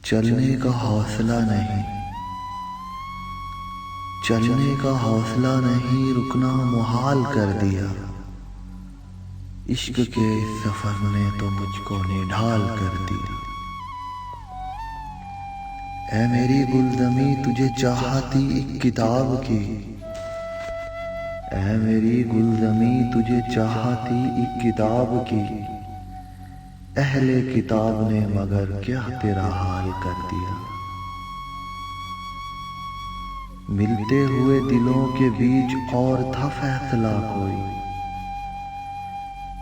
चलने का हौसला नहीं, चलने का हौसला नहीं, रुकना मुहाल कर दिया। इश्क के इस सफर ने तो मुझको निढाल कर दिया। ऐ मेरी गुलज़मी तुझे चाहती एक किताब की, ऐ मेरी गुलज़मी तुझे चाहती एक किताब की। अहले किताब ने मगर क्या तेरा हाल कर दिया। मिलते हुए दिलों के बीच और था फैसला कोई,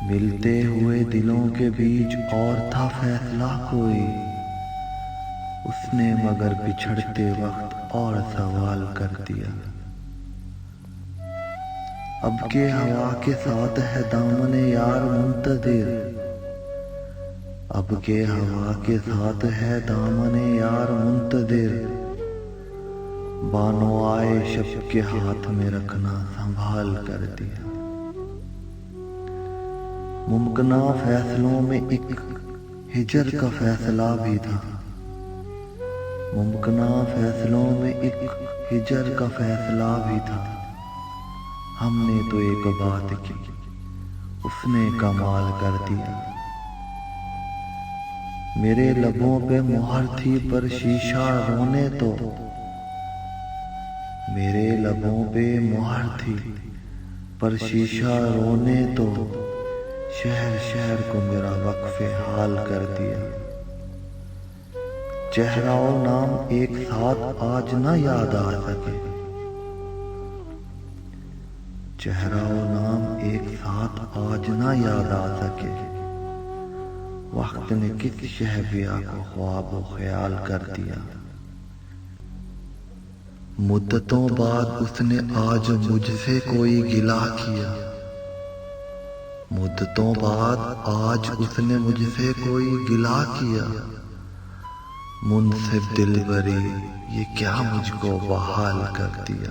मिलते हुए दिलों के बीच और था फैसला कोई। उसने मगर बिछड़ते वक्त और सवाल कर दिया। अब के हवा के साथ है दामने यार मुंतज़िर, अब के हवा के साथ है दामने यार मुंतज़िर। बानो आए शब के हाथ में रखना संभाल कर दिया। मुमकिना फैसलों में एक हिजर का फैसला भी था, मुमकिना फैसलों में एक हिजर का फैसला भी था। हमने तो एक बात की, उसने कमाल कर दिया। मेरे लबों पे मुहर थी पर शीशा रोने तो, मेरे लबों पे मुहर थी पर शीशा रोने तो। शहर शहर को मेरा वक्फे हाल कर दिया। चेहरा और नाम एक साथ आज ना याद आ सके, चेहरा और नाम एक साथ आज ना याद आ सके। वक्त ने किस शहबिया को ख्वाब व ख्याल कर दिया। मुद्दतों बाद उसने आज मुझसे कोई गिला किया, मुद्दतों बाद आज उसने मुझसे कोई गिला किया। मुनसिफ दिलबरी ये क्या मुझको बहाल कर दिया।